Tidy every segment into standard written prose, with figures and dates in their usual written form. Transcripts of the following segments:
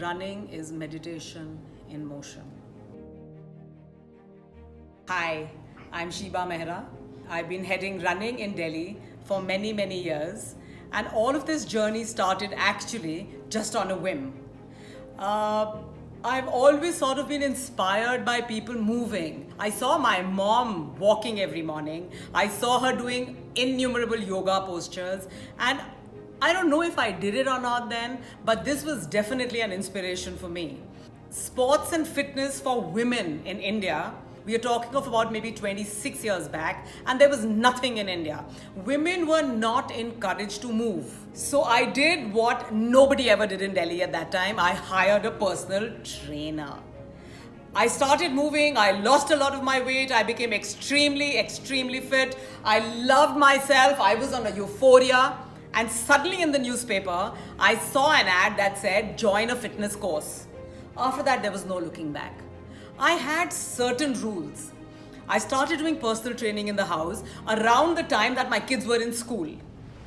Running is meditation in motion. Hi, I'm Sheba Mehra. I've been heading running in Delhi for many, many years. And all of this journey started actually just on a whim. I've always sort of been inspired by people moving. I saw my mom walking every morning. I saw her doing innumerable yoga postures. And I don't know if I did it or not then, but this was definitely an inspiration for me. Sports and fitness for women in India, we are talking of about maybe 26 years back, and there was nothing in India. Women were not encouraged to move. So I did what nobody ever did in Delhi at that time. I hired a personal trainer. I started moving, I lost a lot of my weight, I became extremely fit. I loved myself, I was on a euphoria. And suddenly in the newspaper, I saw an ad that said, join a fitness course. After that, there was no looking back. I had certain rules. I started doing personal training in the house around the time that my kids were in school.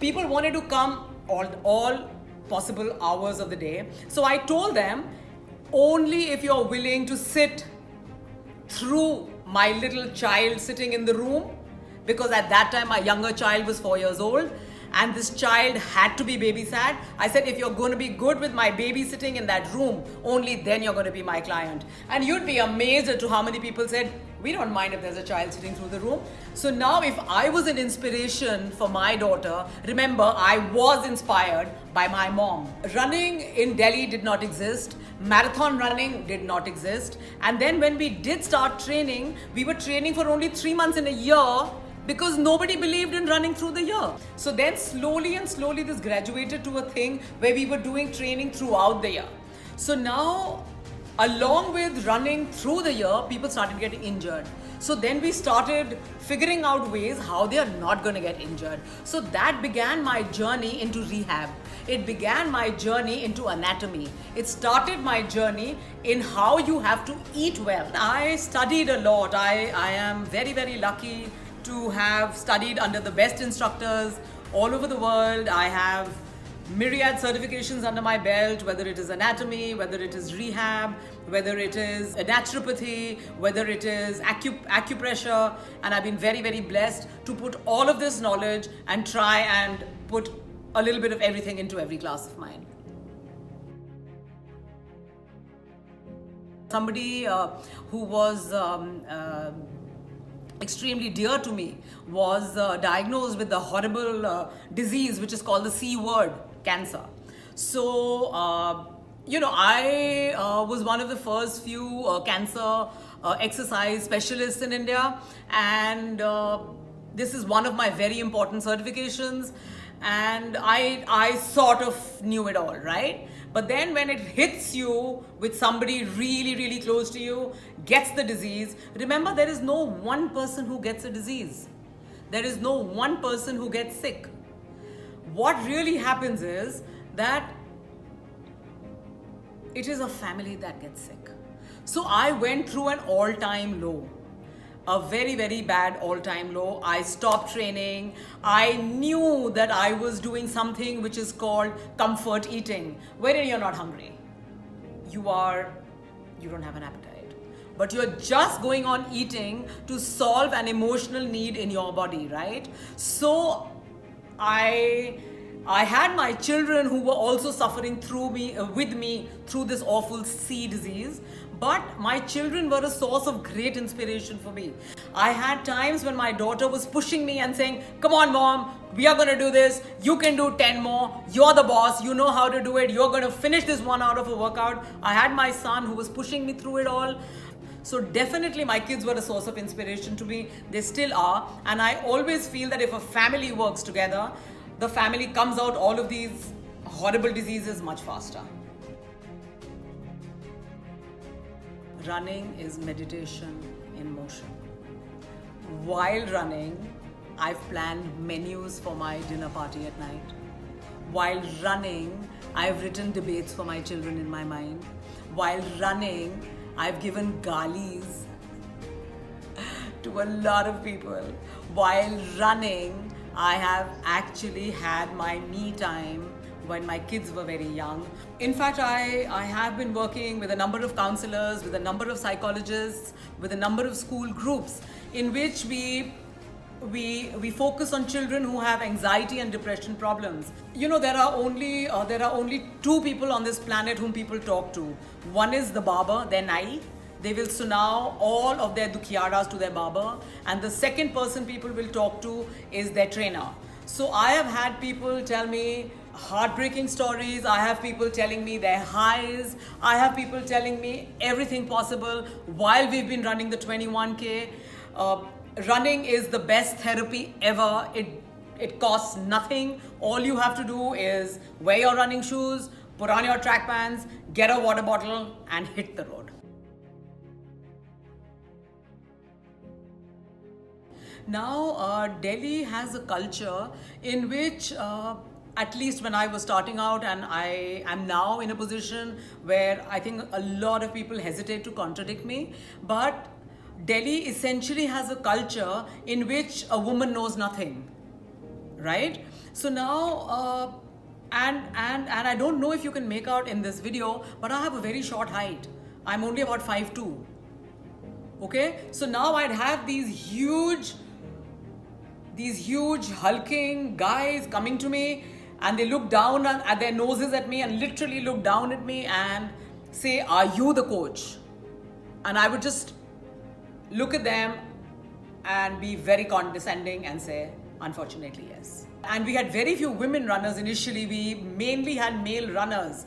People wanted to come all possible hours of the day. So I told them, only if you're willing to sit through my little child sitting in the room, because at that time my younger child was 4 years old, and this child had to be babysat. I said, if you're going to be good with my baby sitting in that room, only then you're going to be my client. And you'd be amazed at how many people said, we don't mind if there's a child sitting through the room. So now if I was an inspiration for my daughter, remember, I was inspired by my mom. Running in Delhi did not exist. Marathon running did not exist. And then when we did start training, we were training for only 3 months in a year, because nobody believed in running through the year. So then slowly this graduated to a thing where we were doing training throughout the year. So now, along with running through the year, people started getting injured. So then we started figuring out ways how they are not going to get injured. So that began my journey into rehab. It began my journey into anatomy. It started my journey in how you have to eat well. I studied a lot. I am very lucky to have studied under the best instructors all over the world. I have myriad certifications under my belt, whether it is anatomy, whether it is rehab, whether it is naturopathy, whether it is acupressure, and I've been very blessed to put all of this knowledge and try and put a little bit of everything into every class of mine. Somebody who was extremely dear to me was diagnosed with the horrible disease which is called the C word, cancer. So, I was one of the first few cancer exercise specialists in India, and this is one of my very important certifications, and I sort of knew it all, right? But then when it hits you with somebody really close to you, gets the disease, remember, there is no one person who gets a disease. There is no one person who gets sick. What really happens is that it is a family that gets sick. So I went through an all-time low. A very bad all-time low. I stopped training. I knew that I was doing something which is called comfort eating, wherein you're not hungry. You don't have an appetite, but you're just going on eating to solve an emotional need in your body, right? So I had my children who were also suffering with me through this awful C disease. But my children were a source of great inspiration for me. I had times when my daughter was pushing me and saying, come on mom, we are going to do this. You can do 10 more. You're the boss. You know how to do it. You're going to finish this 1 hour of a workout. I had my son who was pushing me through it all. So definitely my kids were a source of inspiration to me. They still are. And I always feel that if a family works together, the family comes out all of these horrible diseases much faster. Running is meditation in motion. While running, I've planned menus for my dinner party at night. While running, I've written debates for my children in my mind. While running, I've given galis to a lot of people. While running, I have actually had my me time when my kids were very young. In fact, I have been working with a number of counselors, with a number of psychologists, with a number of school groups in which we focus on children who have anxiety and depression problems. You know, there are only two people on this planet whom people talk to. One is the barber, their nai. They will sunaw all of their dukhiyaras to their barber. And the second person people will talk to is their trainer. So I have had people tell me heartbreaking stories. I have people telling me their highs. I have people telling me everything possible while we've been running the 21K. Running is the best therapy ever. It costs nothing. All you have to do is wear your running shoes, put on your track pants, get a water bottle and hit the road. Now, Delhi has a culture in which, at least when I was starting out, and I am now in a position where I think a lot of people hesitate to contradict me, but Delhi essentially has a culture in which a woman knows nothing, right? So now, and I don't know if you can make out in this video, but I have a very short height. I'm only about 5'2". Okay, so now I'd have these huge hulking guys coming to me, and they look down at their noses at me and literally look down at me and say, "Are you the coach?" And I would just look at them and be very condescending and say, "Unfortunately, yes." And we had very few women runners initially. We mainly had male runners,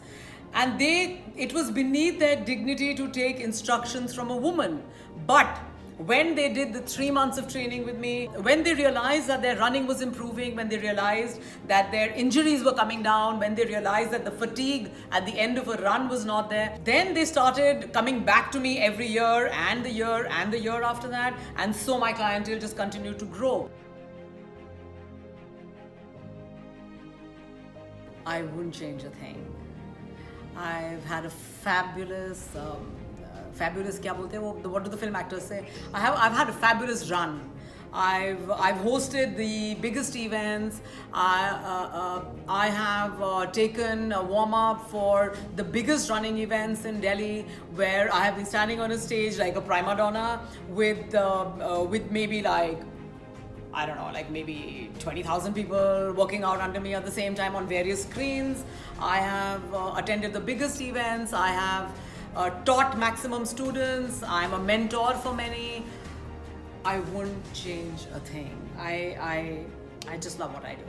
and it was beneath their dignity to take instructions from a woman. But when they did the 3 months of training with me, when they realized that their running was improving, when they realized that their injuries were coming down, when they realized that the fatigue at the end of a run was not there, then they started coming back to me every year and the year and the year after that. And so my clientele just continued to grow. I wouldn't change a thing. I've had a fabulous क्या बोलते हैं वो, what do the film actors say? I've had a fabulous run. I've hosted the biggest events. I have taken a warm up for the biggest running events in Delhi, where I have been standing on a stage like a prima donna with maybe like, I don't know, like maybe 20,000 people working out under me at the same time on various screens. I have attended the biggest events. I have taught maximum students. I'm a mentor for many. I wouldn't change a thing. I just love what I do.